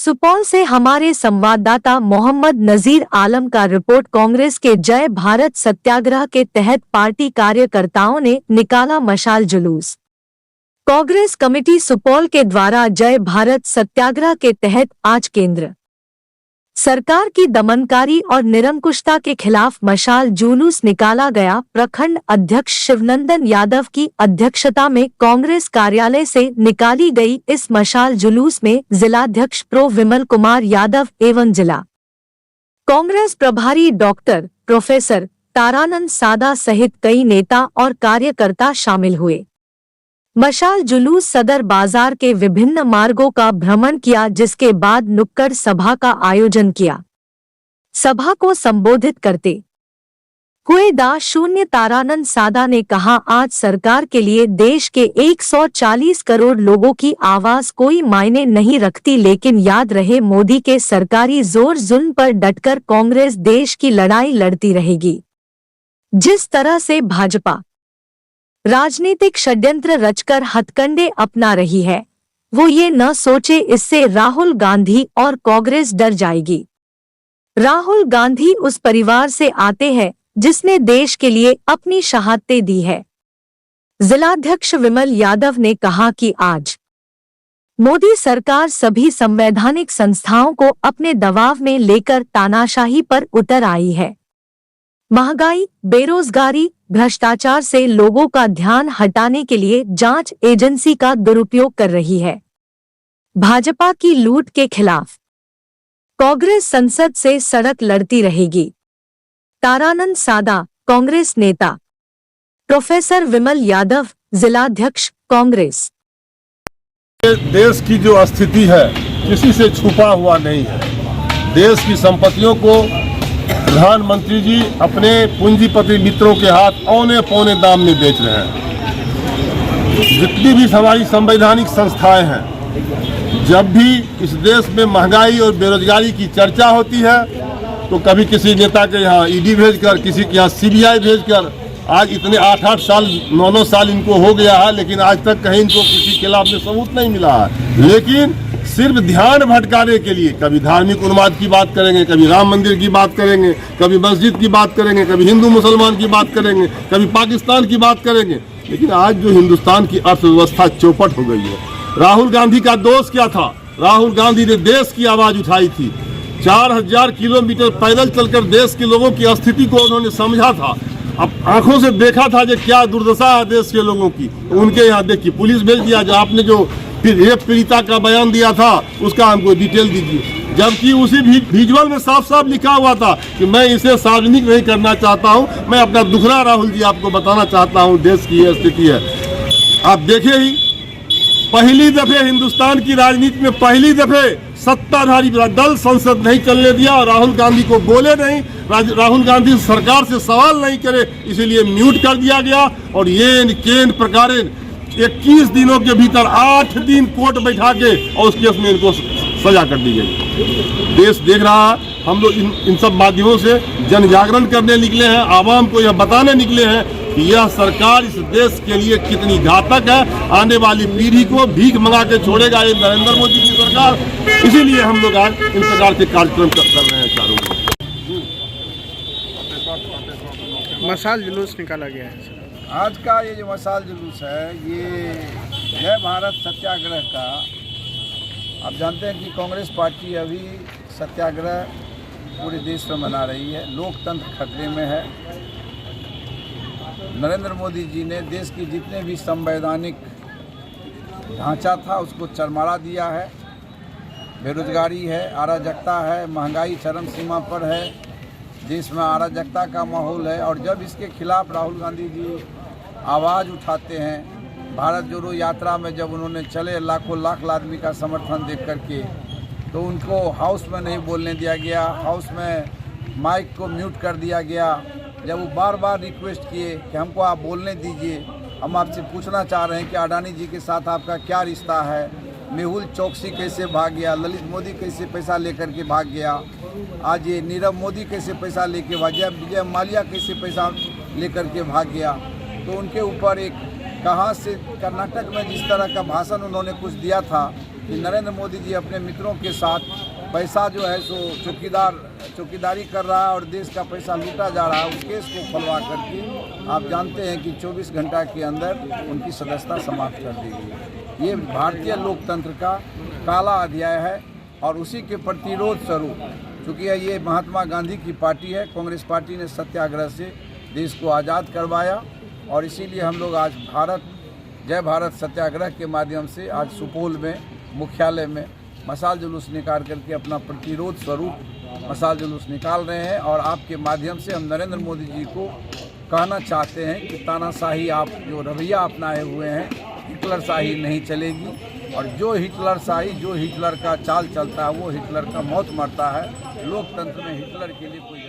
सुपौल से हमारे संवाददाता मोहम्मद नजीर आलम का रिपोर्ट। कांग्रेस के जय भारत सत्याग्रह के तहत पार्टी कार्यकर्ताओं ने निकाला मशाल जुलूस। कांग्रेस कमेटी सुपौल के द्वारा जय भारत सत्याग्रह के तहत आज केंद्र सरकार की दमनकारी और निरंकुशता के खिलाफ मशाल जुलूस निकाला गया। प्रखंड अध्यक्ष शिवनंदन यादव की अध्यक्षता में कांग्रेस कार्यालय से निकाली गई इस मशाल जुलूस में जिलाध्यक्ष प्रो विमल कुमार यादव एवं जिला कांग्रेस प्रभारी डॉक्टर प्रोफेसर तारानंद सादा सहित कई नेता और कार्यकर्ता शामिल हुए। मशाल जुलूस सदर बाजार के विभिन्न मार्गों का भ्रमण किया, जिसके बाद नुक्कड़ सभा का आयोजन किया। सभा को संबोधित करते हुए शून्य तारानंद सादा ने कहा, आज सरकार के लिए देश के 140 करोड़ लोगों की आवाज कोई मायने नहीं रखती, लेकिन याद रहे मोदी के सरकारी जोर जुल्म पर डटकर कांग्रेस देश की लड़ाई लड़ती रहेगी। जिस तरह से भाजपा राजनीतिक षड्यंत्र रचकर हथकंडे अपना रही है, वो ये न सोचे इससे राहुल गांधी और कांग्रेस डर जाएगी। राहुल गांधी उस परिवार से आते हैं जिसने देश के लिए अपनी शहादतें दी है। जिलाध्यक्ष विमल यादव ने कहा कि आज मोदी सरकार सभी संवैधानिक संस्थाओं को अपने दबाव में लेकर तानाशाही पर उतर आई है। महंगाई, बेरोजगारी, भ्रष्टाचार से लोगों का ध्यान हटाने के लिए जांच एजेंसी का दुरुपयोग कर रही है। भाजपा की लूट के खिलाफ कांग्रेस संसद से सड़क लड़ती रहेगी। तारानंद सादा, कांग्रेस नेता। प्रोफेसर विमल यादव, जिलाध्यक्ष कांग्रेस। देश की जो स्थिति है किसी से छुपा हुआ नहीं है। देश की संपत्तियों को प्रधानमंत्री जी अपने पूंजीपति मित्रों के हाथ औने पौने दाम में बेच रहे हैं। जितनी भी हमारी संवैधानिक संस्थाएं हैं, जब भी इस देश में महंगाई और बेरोजगारी की चर्चा होती है तो कभी किसी नेता के यहाँ ईडी भेजकर, किसी के यहाँ सीबीआई भेजकर, आज इतने 8-8 साल 9-9 साल इनको हो गया है, लेकिन आज तक कहीं इनको किसी खिलाफ में सबूत नहीं मिला है। लेकिन सिर्फ ध्यान भटकाने के लिए कभी धार्मिक उन्माद की बात करेंगे, कभी राम मंदिर की बात करेंगे, कभी मस्जिद की बात करेंगे, कभी हिंदू मुसलमान की बात करेंगे, कभी पाकिस्तान की बात करेंगे। लेकिन आज जो हिंदुस्तान की अर्थव्यवस्था चौपट हो गई है, राहुल गांधी का दोष क्या था? राहुल गांधी ने देश की आवाज उठाई थी। 4000 किलोमीटर पैदल चलकर देश के लोगों की स्थिति को उन्होंने समझा था। अब आंखों से देखा था कि क्या दुर्दशा है देश के लोगों की। उनके यहाँ देखिए पुलिस भेज दिया। जो आपने जो रेप पीड़िता का बयान दिया था उसका हमको डिटेल दीजिए, जबकि उसी विजुअल में साफ साफ लिखा हुआ था कि मैं इसे सार्वजनिक नहीं करना चाहता हूं, मैं अपना दुखड़ा राहुल जी आपको बताना चाहता हूं, देश की यह स्थिति है। आप देखिए ही पहली दफे हिंदुस्तान की राजनीति में पहली दफे सत्ताधारी दल संसद नहीं चलने दिया और राहुल गांधी को बोले नहीं, राहुल गांधी सरकार से सवाल नहीं करे, इसीलिए म्यूट कर दिया गया। और ये केन प्रकारेण 21 दिनों के भीतर 8 दिन कोर्ट बैठा के और उस केस में इनको सजा कर दी गई। देश देख रहा है। हम लोग इन सब माध्यमों से जन जागरण करने निकले हैं, आवाम को यह बताने निकले हैं कि यह सरकार इस देश के लिए कितनी घातक है। आने वाली पीढ़ी को भीख मंगा के छोड़ेगा ये नरेंद्र मोदी की सरकार। इसीलिए हम लोग आज इन प्रकार के कार्यक्रम कर रहे हैं। चारों मशाल जुलूस निकाला गया है। आज का ये जो मशाल जुलूस है, ये जय भारत सत्याग्रह का, आप जानते हैं कि कांग्रेस पार्टी अभी सत्याग्रह पूरे देश में मना रही है। लोकतंत्र खतरे में है। नरेंद्र मोदी जी ने देश की जितने भी संवैधानिक ढांचा था उसको चरमरा दिया है। बेरोजगारी है, अराजकता है, महंगाई चरम सीमा पर है, देश में अराजकता का माहौल है। और जब इसके खिलाफ राहुल गांधी जी आवाज़ उठाते हैं, भारत जोड़ो यात्रा में जब उन्होंने चले लाखों लाख आदमी का समर्थन देख करके, तो उनको हाउस में नहीं बोलने दिया गया, हाउस में माइक को म्यूट कर दिया गया। जब वो बार बार रिक्वेस्ट किए कि हमको आप बोलने दीजिए, हम आपसे पूछना चाह रहे हैं कि अडानी जी के साथ आपका क्या रिश्ता है, मेहुल चौकसी कैसे भाग गया, ललित मोदी कैसे पैसा लेकर के भाग गया, आज ये नीरव मोदी कैसे पैसा लेके भाग गया, विजय माल्या कैसे पैसा लेकर के भाग गया। तो उनके ऊपर एक कहाँ से कर्नाटक में जिस तरह का भाषण उन्होंने कुछ दिया था, कि नरेंद्र मोदी जी अपने मित्रों के साथ पैसा जो है सो चौकीदारी कर रहा है और देश का पैसा लूटा जा रहा है, उस केस को खुलवा करके आप जानते हैं कि 24 घंटा के अंदर उनकी सदस्यता समाप्त कर दी गई। ये भारतीय लोकतंत्र का काला अध्याय है और उसी के प्रतिरोध स्वरूप, चूँकि ये महात्मा गांधी की पार्टी है, कांग्रेस पार्टी ने सत्याग्रह से देश को आज़ाद करवाया और इसीलिए हम लोग आज जय भारत सत्याग्रह के माध्यम से आज सुपौल में मुख्यालय में मशाल जुलूस निकाल करके अपना प्रतिरोध स्वरूप मशाल जुलूस निकाल रहे हैं। और आपके माध्यम से हम नरेंद्र मोदी जी को कहना चाहते हैं कि तानाशाही आप जो रवैया अपनाए हुए हैं, हिटलर शाही नहीं चलेगी और जो हिटलर का चाल चलता है वो हिटलर का मौत मरता है। लोकतंत्र में हिटलर के लिए कोई